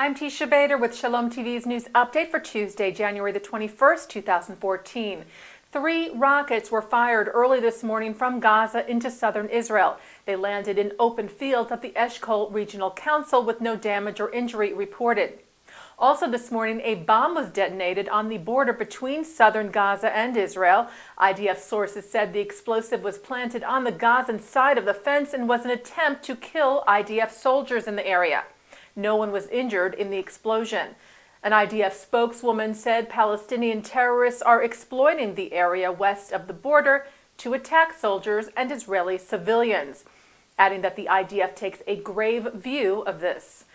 I'm Teisha Bader with Shalom TV's news update for Tuesday, January the 21st, 2014. 3 rockets were fired early this morning from Gaza into southern Israel. They landed in open fields at the Eshkol Regional Council with no damage or injury reported. Also this morning, a bomb was detonated on the border between southern Gaza and Israel. IDF sources said the explosive was planted on the Gazan side of the fence and was an attempt to kill IDF soldiers in the area. No one was injured in the explosion. An IDF spokeswoman said Palestinian terrorists are exploiting the area west of the border to attack soldiers and Israeli civilians, adding that the IDF takes a grave view of this.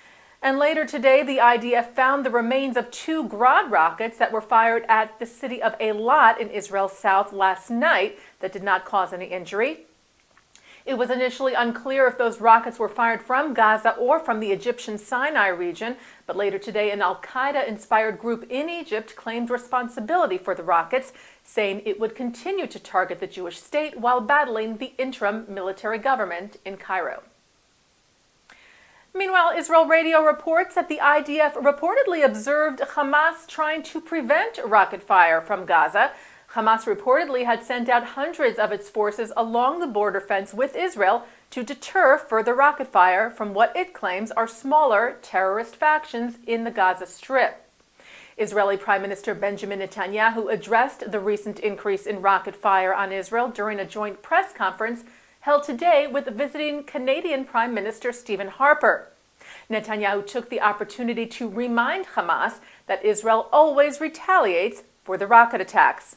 And later today, the IDF found the remains of 2 Grad rockets that were fired at the city of Eilat in Israel's south last night that did not cause any injury. It was initially unclear if those rockets were fired from Gaza or from the Egyptian Sinai region, but later today an al-Qaeda-inspired group in Egypt claimed responsibility for the rockets, saying it would continue to target the Jewish state while battling the interim military government in Cairo. Meanwhile, Israel radio reports that the IDF reportedly observed Hamas trying to prevent rocket fire from Gaza. Hamas reportedly had sent out hundreds of its forces along the border fence with Israel to deter further rocket fire from what it claims are smaller terrorist factions in the Gaza Strip. Israeli Prime Minister Benjamin Netanyahu addressed the recent increase in rocket fire on Israel during a joint press conference held today with visiting Canadian Prime Minister Stephen Harper. Netanyahu took the opportunity to remind Hamas that Israel always retaliates for the rocket attacks.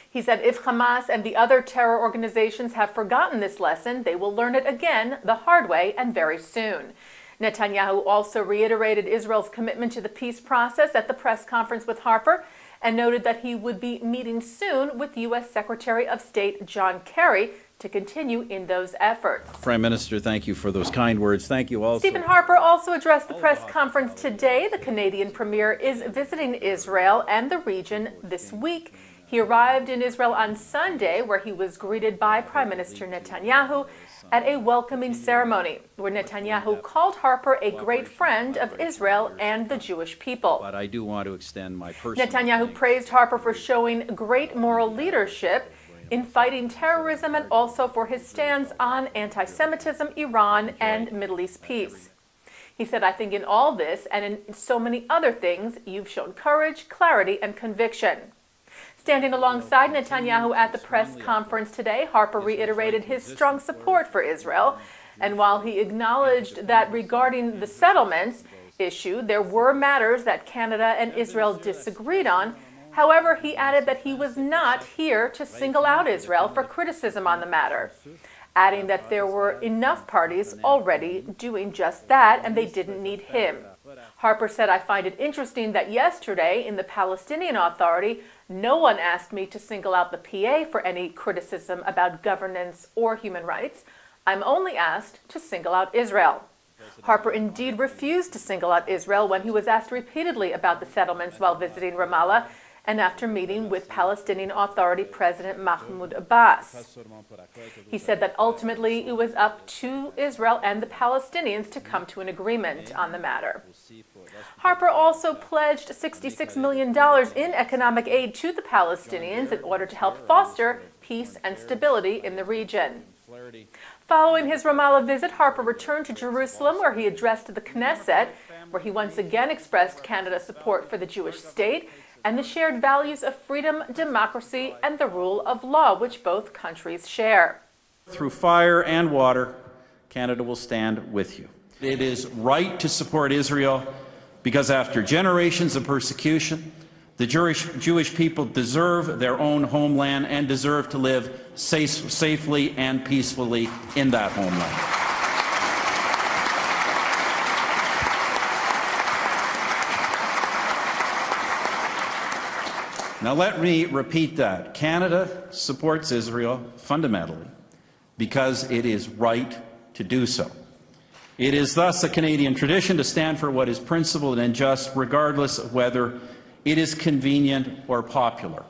He said if Hamas and the other terror organizations have forgotten this lesson, they will learn it again the hard way and very soon. Netanyahu also reiterated Israel's commitment to the peace process at the press conference with Harper and noted that he would be meeting soon with U.S. Secretary of State John Kerry to continue in those efforts. Prime Minister, thank you for those kind words. Thank you also. Stephen Harper also addressed the press conference today. The Canadian Premier is visiting Israel and the region this week. He arrived in Israel on Sunday, where he was greeted by Prime Minister Netanyahu at a welcoming ceremony, where Netanyahu called Harper a great friend of Israel and the Jewish people. But I do want to extend my personal Netanyahu praised Harper for showing great moral leadership in fighting terrorism and also for his stance on anti-Semitism, Iran, and Middle East peace. He said, I think in all this and in so many other things, you've shown courage, clarity, and conviction. Standing alongside Netanyahu at the press conference today, Harper reiterated his strong support for Israel. And while he acknowledged that regarding the settlements issue, there were matters that Canada and Israel disagreed on, however, he added that he was not here to single out Israel for criticism on the matter, adding that there were enough parties already doing just that and they didn't need him. Harper said, I find it interesting that yesterday in the Palestinian Authority, no one asked me to single out the PA for any criticism about governance or human rights. I'm only asked to single out Israel. Harper indeed refused to single out Israel when he was asked repeatedly about the settlements while visiting Ramallah and after meeting with Palestinian Authority President Mahmoud Abbas. He said that ultimately it was up to Israel and the Palestinians to come to an agreement on the matter. Harper also pledged $66 million in economic aid to the Palestinians in order to help foster peace and stability in the region. Following his Ramallah visit, Harper returned to Jerusalem, where he addressed the Knesset, where he once again expressed Canada's support for the Jewish state and the shared values of freedom, democracy, and the rule of law, which both countries share. Through fire and water, Canada will stand with you. It is right to support Israel because after generations of persecution, the Jewish people deserve their own homeland and deserve to live safely and peacefully in that homeland. Now let me repeat that. Canada supports Israel fundamentally because it is right to do so. It is thus a Canadian tradition to stand for what is principled and just, regardless of whether it is convenient or popular.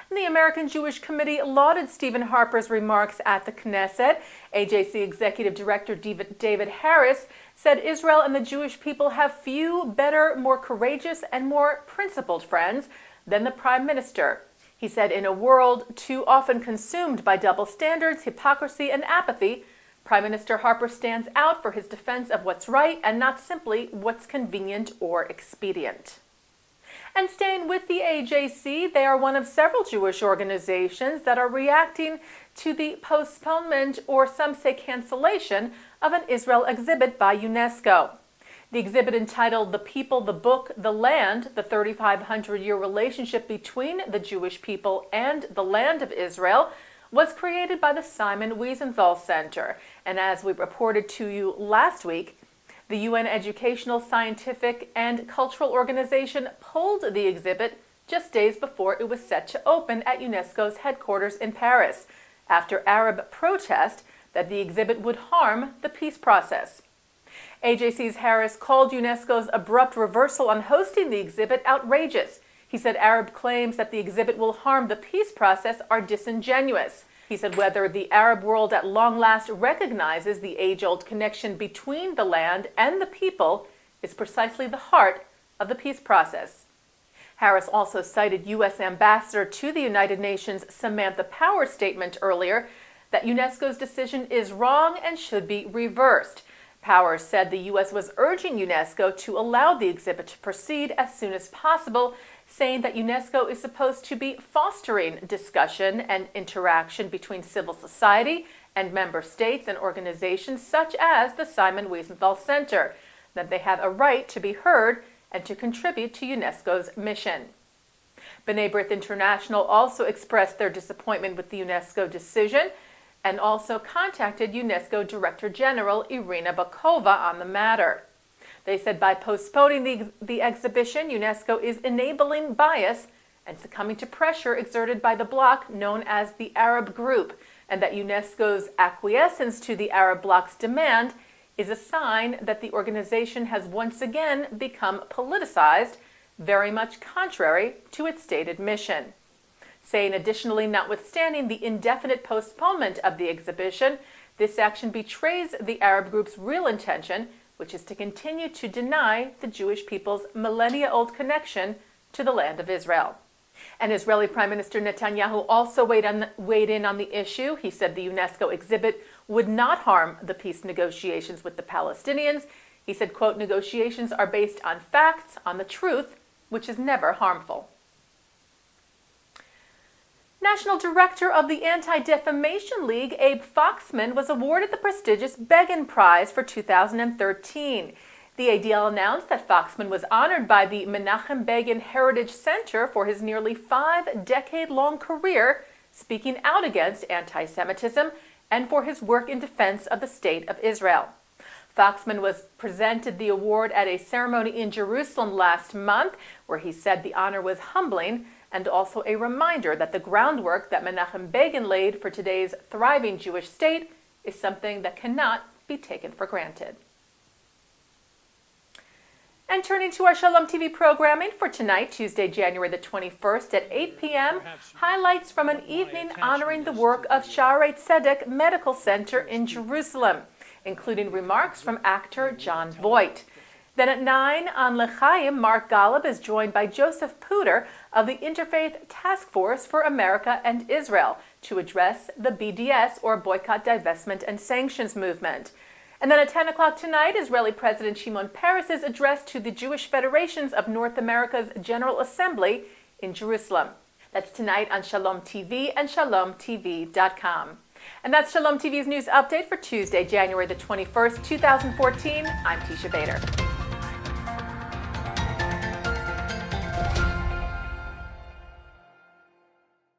The American Jewish Committee lauded Stephen Harper's remarks at the Knesset. AJC Executive Director David Harris said Israel and the Jewish people have few better, more courageous, and more principled friends than the Prime Minister. He said, in a world too often consumed by double standards, hypocrisy, and apathy, Prime Minister Harper stands out for his defense of what's right and not simply what's convenient or expedient. And staying with the AJC, they are one of several Jewish organizations that are reacting to the postponement, or some say cancellation, of an Israel exhibit by UNESCO. The exhibit, entitled The People, the Book, the Land, the 3,500-year relationship between the Jewish people and the land of Israel, was created by the Simon Wiesenthal Center. And as we reported to you last week, the UN Educational, Scientific, and Cultural Organization pulled the exhibit just days before it was set to open at UNESCO's headquarters in Paris, after Arab protest that the exhibit would harm the peace process. AJC's Harris called UNESCO's abrupt reversal on hosting the exhibit outrageous. He said Arab claims that the exhibit will harm the peace process are disingenuous. He said whether the Arab world at long last recognizes the age-old connection between the land and the people is precisely the heart of the peace process. Harris also cited U.S. Ambassador to the United Nations Samantha Power's statement earlier that UNESCO's decision is wrong and should be reversed. Powers said the U.S. was urging UNESCO to allow the exhibit to proceed as soon as possible, saying that UNESCO is supposed to be fostering discussion and interaction between civil society and member states and organizations such as the Simon Wiesenthal Center, that they have a right to be heard and to contribute to UNESCO's mission. B'nai B'rith International also expressed their disappointment with the UNESCO decision and also contacted UNESCO Director General Irina Bokova on the matter. They said by postponing the exhibition, UNESCO is enabling bias and succumbing to pressure exerted by the bloc known as the Arab Group, and that UNESCO's acquiescence to the Arab bloc's demand is a sign that the organization has once again become politicized, very much contrary to its stated mission. Saying additionally, notwithstanding the indefinite postponement of the exhibition, this action betrays the Arab group's real intention, which is to continue to deny the Jewish people's millennia-old connection to the land of Israel. And Israeli Prime Minister Netanyahu also weighed in on the issue. He said the UNESCO exhibit would not harm the peace negotiations with the Palestinians. He said, quote, negotiations are based on facts, on the truth, which is never harmful. National Director of the Anti-Defamation League, Abe Foxman, was awarded the prestigious Begin Prize for 2013. The ADL announced that Foxman was honored by the Menachem Begin Heritage Center for his nearly 5-decade-long career speaking out against anti-Semitism and for his work in defense of the State of Israel. Foxman was presented the award at a ceremony in Jerusalem last month, where he said the honor was humbling and also a reminder that the groundwork that Menachem Begin laid for today's thriving Jewish state is something that cannot be taken for granted. And turning to our Shalom TV programming for tonight, Tuesday, January the 21st at 8 p.m., highlights from an evening honoring the work of Shaarei Tzedek Medical Center in Jerusalem, including remarks from actor Jon Voight. Then at 9 on L'Chaim, Mark Golub is joined by Joseph Puder of the Interfaith Task Force for America and Israel to address the BDS, or Boycott, Divestment, and Sanctions movement. And then at 10 o'clock tonight, Israeli President Shimon Peres's address to the Jewish Federations of North America's General Assembly in Jerusalem. That's tonight on Shalom TV and shalomtv.com. And that's Shalom TV's news update for Tuesday, January the 21st, 2014. I'm Teisha Bader.